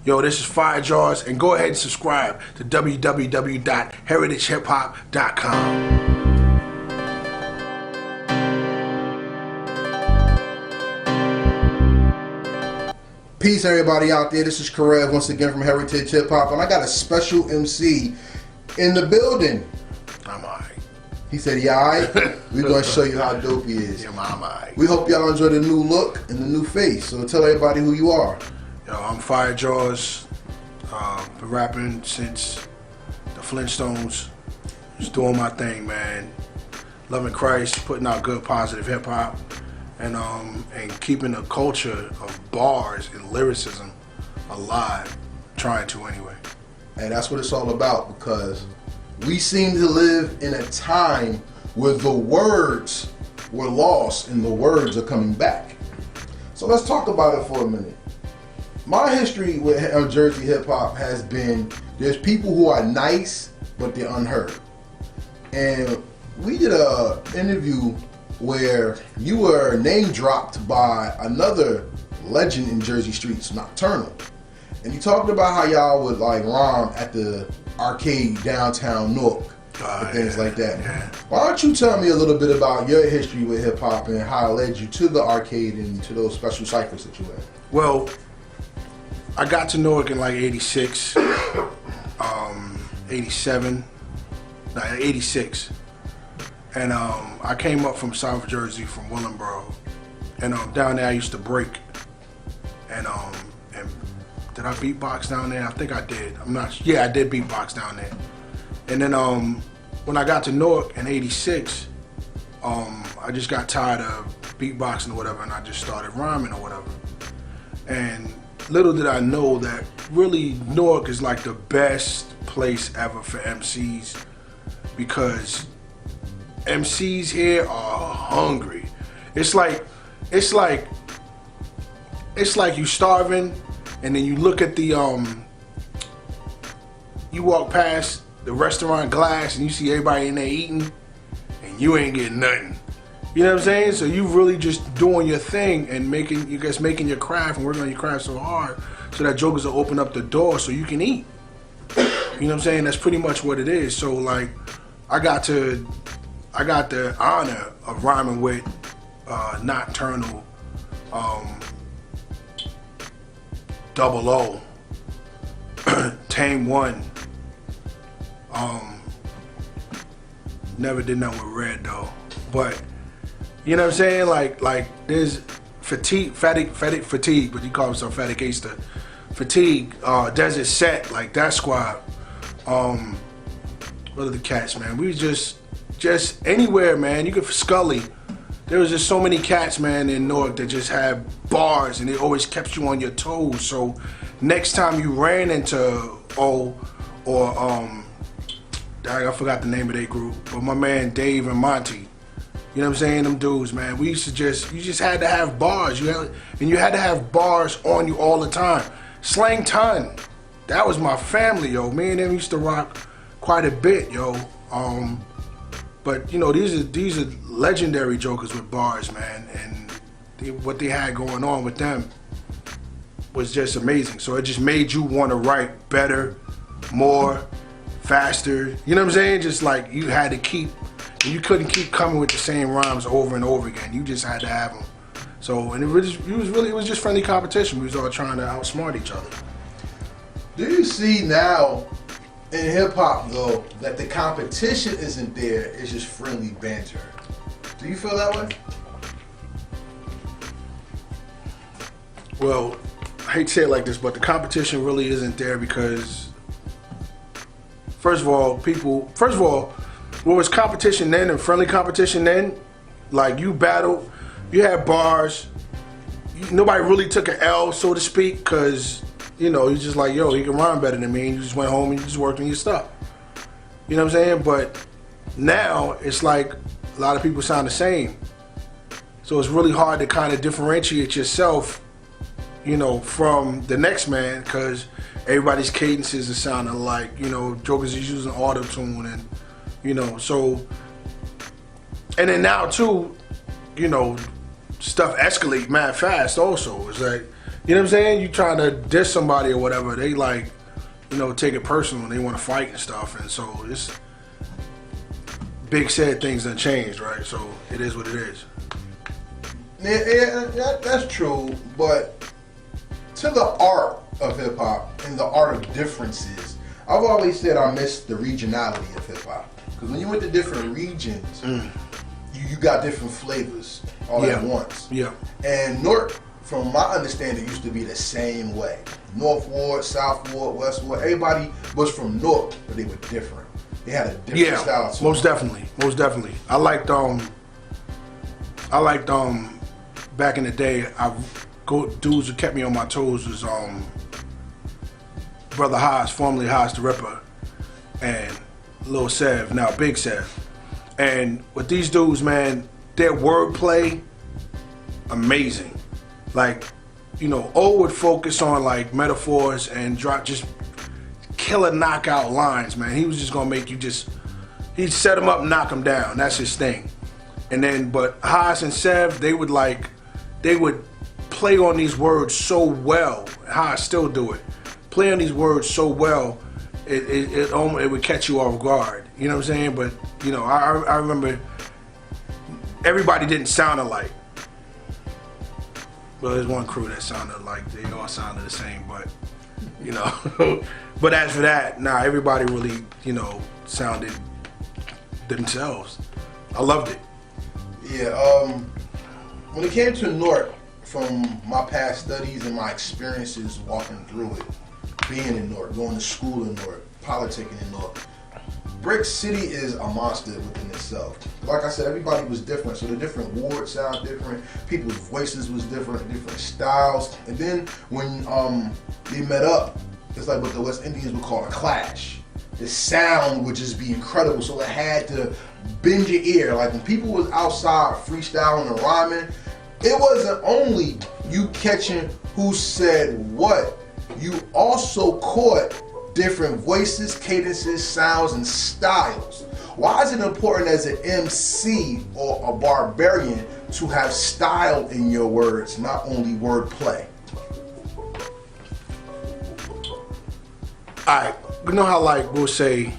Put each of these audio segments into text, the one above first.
Yo, this is FIREJAWS, and go ahead and subscribe to www.heritagehiphop.com. Peace, everybody out there. This is Karev once again from Heritage Hip Hop, and I got a special MC in the building. I'm alright. He said, "Yeah, alright." We're gonna show you how dope he is. Yeah, I'm alright. We hope y'all enjoy the new look and the new face. So tell everybody who you are. Yo, I'm FIREJAWS. Been rapping since the Flintstones. Just doing my thing, man. Loving Christ, putting out good, positive hip hop, and keeping the culture of bars and lyricism alive. Trying to, anyway. And that's what it's all about, because we seem to live in a time where the words were lost and the words are coming back. So let's talk about it for a minute. My history with Jersey hip hop has been, there's people who are nice, but they're unheard. And we did a interview where you were name dropped by another legend in Jersey streets, Nocturnal. And you talked about how y'all would like rhyme at the arcade downtown Newark and things like that. Yeah. Why don't you tell me a little bit about your history with hip hop and how it led you to the arcade and to those special ciphers that you had? Well, I got to Newark in like 86, 87, 86. And I came up from South Jersey, from Willingboro. And down there I used to break. And did I beatbox down there? I think I did. I'm not sure. Yeah, I did beatbox down there. And then when I got to Newark in 86, I just got tired of beatboxing or whatever, and I just started rhyming or whatever. And little did I know that really Newark is like the best place ever for MCs, because MCs here are hungry. It's like you starving, and then you look at the you walk past the restaurant glass and you see everybody in there eating, and you ain't getting nothing. You know what I'm saying? So you really just doing your thing and making your craft and working on your craft so hard, so that jokers will open up the door so you can eat. You know what I'm saying? That's pretty much what it is. So like, I got the honor of rhyming with Nocturnal, Double O, Tame One. Never did nothing with Red though, but you know what I'm saying? Like there's Fatigue, but he calls himself Fatigue Aster. Fatigue, Desert Set, like that squad. What are the cats, man? We was just anywhere, man. You could Scully. There was just so many cats, man, in Newark that just had bars, and it always kept you on your toes. So next time you ran into I forgot the name of their group, but my man Dave and Monty, you know what I'm saying? Them dudes, man. We used to you just had to have bars. You had to have bars on you all the time. Slang Ton, that was my family, yo. Me and them used to rock quite a bit, yo. But you know, these are legendary jokers with bars, man, and what they had going on with them was just amazing. So it just made you want to write better, more, faster. You know what I'm saying? Just like you had to keep, you couldn't keep coming with the same rhymes over and over again. You just had to have them. So, and it was just friendly competition. We was all trying to outsmart each other. Do you see now in hip hop though that the competition isn't there? It's just friendly banter. Do you feel that way? Well, I hate to say it like this, but the competition really isn't there because, first of all, what was competition then and friendly competition then? Like you battled, you had bars. Nobody really took an L, so to speak, because you know, he's just like, yo, he can rhyme better than me. And you just went home and you just worked on your stuff. You know what I'm saying? But now it's like a lot of people sound the same. So it's really hard to kind of differentiate yourself, you know, from the next man, because everybody's cadences are sounding alike. You know, jokers is using auto-tune, and you know, so, and then now too, you know, stuff escalate mad fast also. It's like You know what I'm saying? You trying to diss somebody or whatever, they like, you know, take it personal and they want to fight and stuff. And so it's big said things done changed, right? So it is what it is. Yeah, that's true. But to the art of hip hop and the art of differences, I've always said I miss the regionality of hip hop. Because when you went to different regions, you got different flavors all at once. Yeah. And North, from my understanding, used to be the same way. North Ward, South Ward, West Ward, everybody was from North, but they were different. They had a different style to most them. definitely. I liked back in the day, dudes who kept me on my toes was Brother Haas, formerly Haas the Ripper, and Lil Sev, now Big Sev. And with these dudes, man, their wordplay, amazing. Like, you know, O would focus on like metaphors and drop just killer knockout lines, man. He was just gonna make you he'd set them up, knock them down. That's his thing. And then, but Haas and Sev, they would play on these words so well. Haas still do it. Play on these words so well, it would catch you off guard. You know what I'm saying? But, you know, I remember everybody didn't sound alike. Well, there's one crew that sounded like they all sounded the same, but, you know. But as for that, nah, everybody really, you know, sounded themselves. I loved it. Yeah, when it came to North, from my past studies and my experiences walking through it, being in North, going to school in North, politicking in North, Brick City is a monster within itself. Like I said, everybody was different, so the different wards sound different, people's voices was different styles. And then when they met up, it's like what the West Indians would call a clash. The sound would just be incredible, so it had to bend your ear. Like when people was outside freestyling and rhyming, it wasn't only you catching who said what, you also caught different voices, cadences, sounds, and styles. Why is it important as an MC or a barbarian to have style in your words, not only wordplay? Alright, you know how like we'll say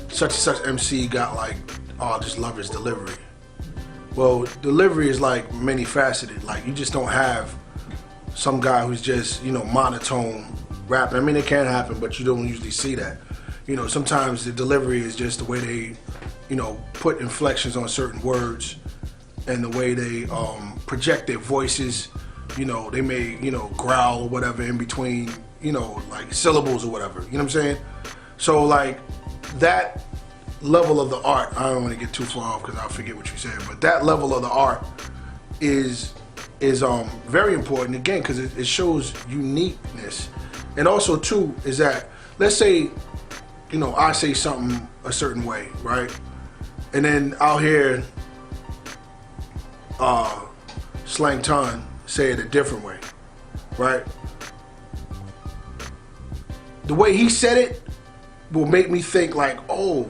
such and such MC got like, oh, I just love his delivery. Well, delivery is like many faceted. Like you just don't have some guy who's just, you know, monotone rapping. I mean, it can happen, but you don't usually see that. You know, sometimes the delivery is just the way they, you know, put inflections on certain words and the way they project their voices. You know, they may, you know, growl or whatever in between, you know, like syllables or whatever. You know what I'm saying? So like that level of the art, I don't want to get too far off because I'll forget what you said, but that level of the art is very important again because it shows uniqueness. And also too is that, let's say, you know, I say something a certain way, right? And then I'll hear Slang Ton say it a different way, right? The way he said it will make me think like, oh,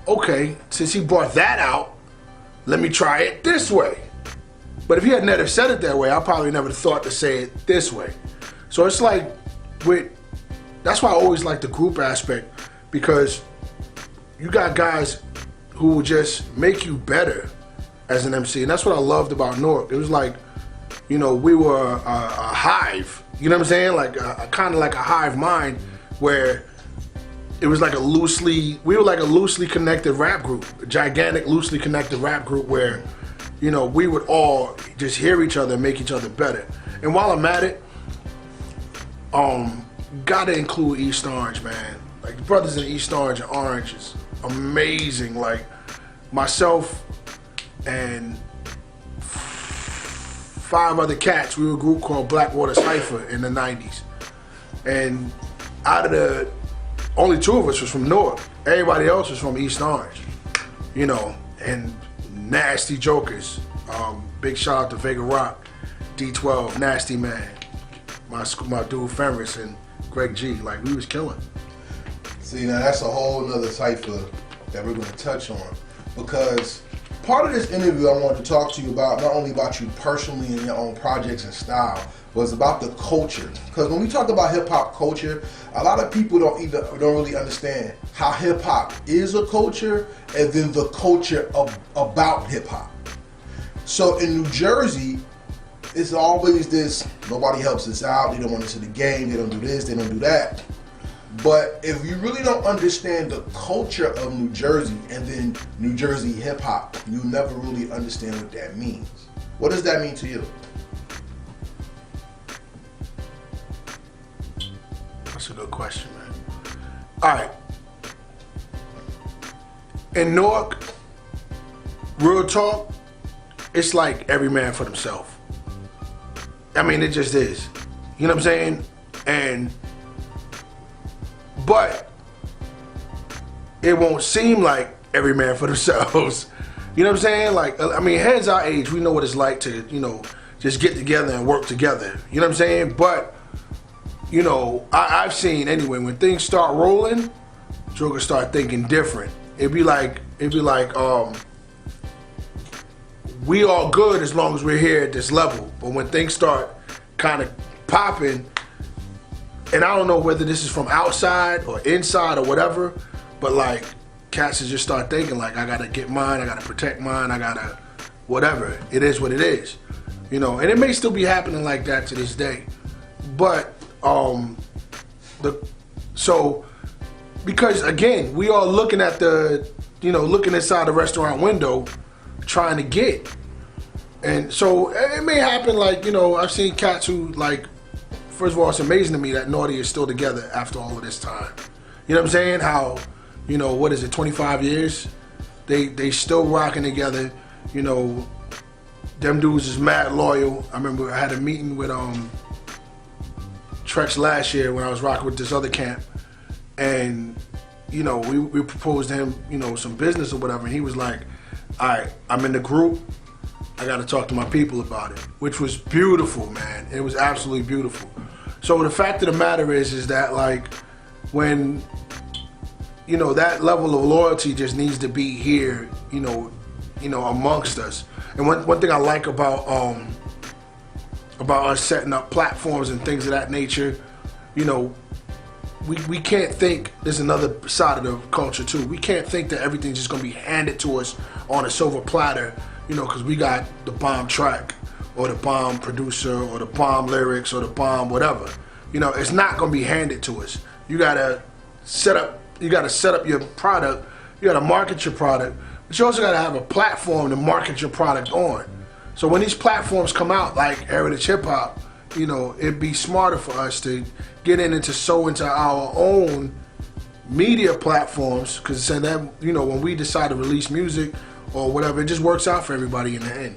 okay, since he brought that out, let me try it this way. But if he had never said it that way, I probably never thought to say it this way. So it's like, that's why I always like the group aspect, because you got guys who will just make you better as an MC. And that's what I loved about North. It was like, you know, we were a hive, you know what I'm saying? Like kind of like a hive mind where it was like we were like a loosely connected rap group, a gigantic, loosely connected rap group where, you know, we would all just hear each other and make each other better. And while I'm at it, gotta include East Orange, man. Like the brothers in East Orange and Orange is amazing. Like myself and 5 other cats, we were a group called Blackwater Cypher in the 90s. And out of the, only 2 of us was from North. Everybody else was from East Orange, you know, and nasty jokers. Big shout out to Vega Rock, D12, Nasty Man, my dude Ferris and Greg G. Like we was killing. See, now that's a whole nother cipher that we're going to touch on, because part of this interview I wanted to talk to you about, not only about you personally and your own projects and style, was about the culture. Because when we talk about hip hop culture, a lot of people don't really understand how hip hop is a culture and then the culture about hip hop. So in New Jersey, it's always this, nobody helps us out, they don't want us in the game, they don't do this, they don't do that. But if you really don't understand the culture of New Jersey and then New Jersey hip hop, you never really understand what that means. What does that mean to you? That's a good question, man. All right. In Newark, real talk, it's like every man for themselves. I mean, it just is. You know what I'm saying? But it won't seem like every man for themselves. You know what I'm saying? Like, I mean, heads our age, we know what it's like to, you know, just get together and work together. You know what I'm saying? But, you know, I've seen anyway, when things start rolling, jokers start thinking different. It'd be like, we all good as long as we're here at this level. But when things start kind of popping, and I don't know whether this is from outside or inside or whatever, but like cats just start thinking like, I gotta get mine, I gotta protect mine, I gotta whatever. It is what it is, you know. And it may still be happening like that to this day, but because again, we are looking at looking inside the restaurant window, trying to get, and so it may happen like, you know, I've seen cats who like. First of all, it's amazing to me that Naughty is still together after all of this time. You know what I'm saying? How, you know, what is it, 25 years? They still rocking together. You know, them dudes is mad loyal. I remember I had a meeting with Trex last year when I was rocking with this other camp. And, you know, we proposed to him, you know, some business or whatever. And he was like, all right, I'm in the group. I got to talk to my people about it, which was beautiful, man. It was absolutely beautiful. So the fact of the matter is that like when, you know, that level of loyalty just needs to be here, you know, amongst us. And one thing I like about us setting up platforms and things of that nature, you know, we can't think, there's another side of the culture too. We can't think that everything's just gonna be handed to us on a silver platter, you know, because we got the bomb track or the bomb producer or the bomb lyrics or the bomb whatever. You know, it's not gonna be handed to us. You gotta set up your product, you gotta market your product, but you also gotta have a platform to market your product on. So when these platforms come out like Heritage Hip Hop, you know, it'd be smarter for us to get into our own media platforms, because then, you know, when we decide to release music or whatever, it just works out for everybody in the end.